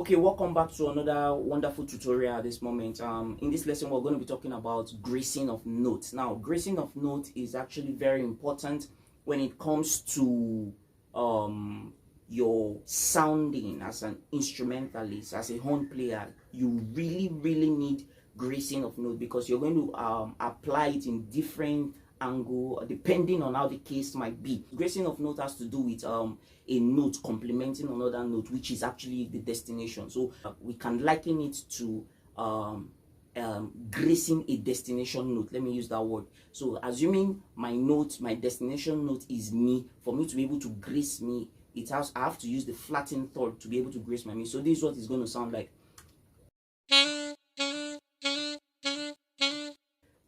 Okay, welcome back to another wonderful tutorial at this moment. In this lesson we're going to be talking about gracing of notes. Now, gracing of notes is actually very important when it comes to your sounding as an instrumentalist, as a horn player. You really need gracing of note because you're going to apply it in different angle depending on how the case might be. Gracing of note has to do with a note complementing another note, which is actually the destination. So we can liken it to gracing a destination note. Let me use that word. So assuming my note, my destination note is mi, for me to be able to grace mi, I have to use the flattened third to be able to grace my mi. So this is what it's going to sound like.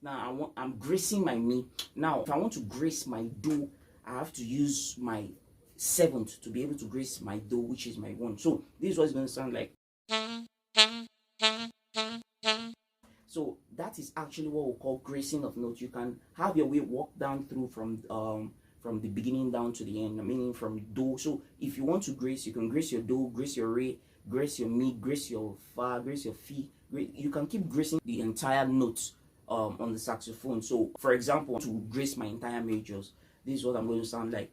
Now I'm gracing my mi. Now if I want to grace my do, I have to use my seventh to be able to grace my do, which is my one. So this is what it's going to sound like. So that is actually what we call gracing of notes. You can have your way walk down through from the beginning down to the end, meaning from do. So if you want to grace, you can grace your do, grace your re, grace your mi, grace your fa, grace your fi. You can keep gracing the entire notes on the saxophone. So for example, to grace my entire majors, this is what I'm going to sound like.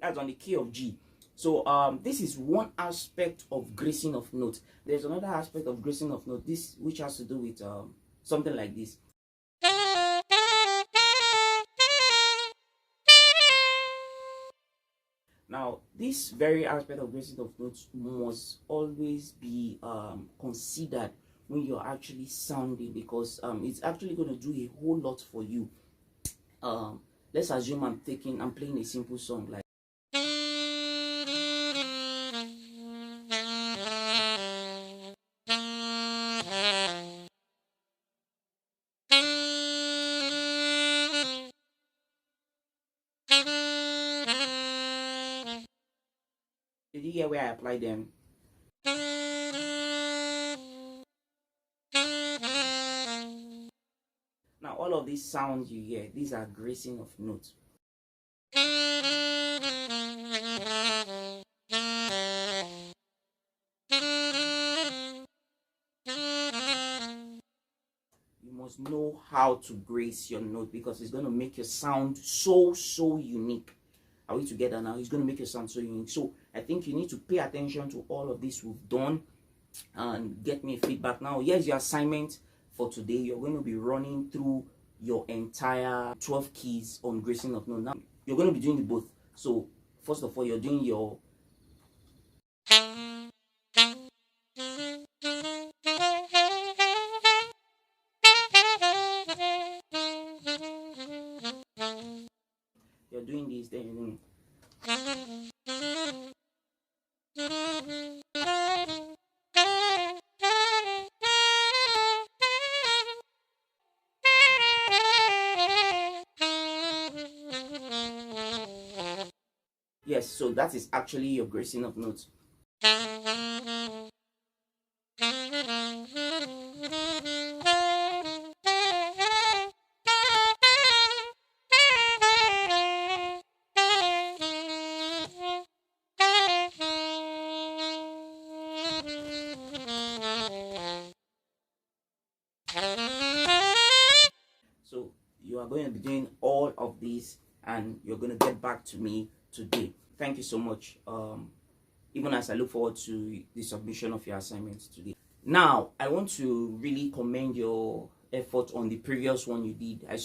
That's on the key of G. So this is one aspect of gracing of notes. There's another aspect of gracing of note, this which has to do with something like this. Now, this very aspect of gracing of notes must always be considered when you're actually sounding, because it's actually going to do a whole lot for you. Let's assume I'm playing a simple song like. Did you hear where I applied them? Now, all of these sounds you hear, these are gracing of notes. You must know how to grace your note because it's going to make your sound so unique. Are we together now? It's going to make your sound so unique. So I think you need to pay attention to all of this we've done and get me feedback. Now, here's your assignment for today. You're going to be running through your entire 12 keys on gracing of note. Now, you're going to be doing the both. So first of all, you're doing your doing this, then you're doing. Yes, so that is actually your gracing of notes. So you are going to be doing all of this and you're going to get back to me today. Thank you so much. Even as I look forward to the submission of your assignments today. Now, I want to really commend your effort on the previous one you did. I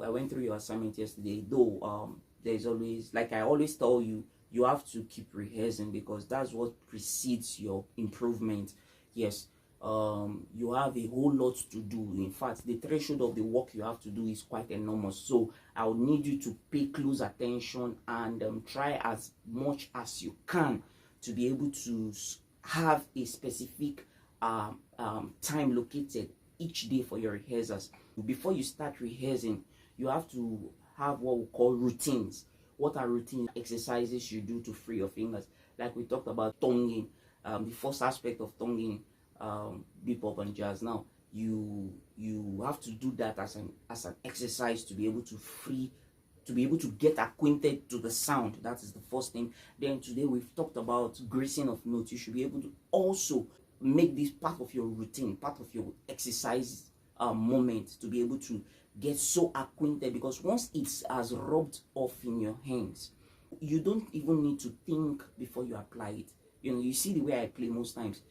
went through your assignment yesterday, though there's always, like I always tell you, you have to keep rehearsing because that's what precedes your improvement. Yes, you have a whole lot to do. In fact, the threshold of the work you have to do is quite enormous. So I would need you to pay close attention and try as much as you can to be able to have a specific time located each day for your rehearsals. Before you start rehearsing, you have to have what we call routines. What are routines? Exercises you do to free your fingers. Like we talked about tonguing, the first aspect of tonguing, bebop and jazz. Now you have to do that as an exercise to be able to free, to be able to get acquainted to the sound. That is the first thing. Then today we've talked about gracing of notes. You should be able to also make this part of your routine, part of your exercise moment, to be able to get so acquainted, because once it has rubbed off in your hands, you don't even need to think before you apply it. You see the way I play most times.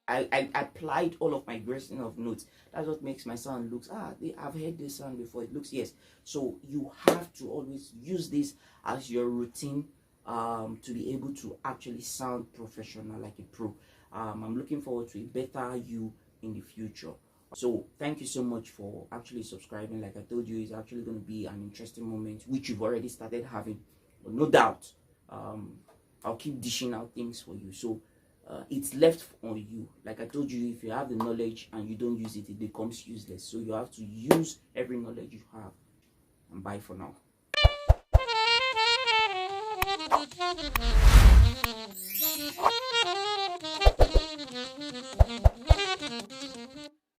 I applied all of my gracing of notes. That's what makes my sound looks, I've heard this sound before. It looks, yes. So you have to always use this as your routine, to be able to actually sound professional like a pro. I'm looking forward to a better you in the future. So thank you so much for actually subscribing. Like I told you, it's actually going to be an interesting moment, which you've already started having, but no doubt I'll keep dishing out things for you. So it's left on you. Like I told you, if you have the knowledge and you don't use it, it becomes useless. So you have to use every knowledge you have. And bye for now.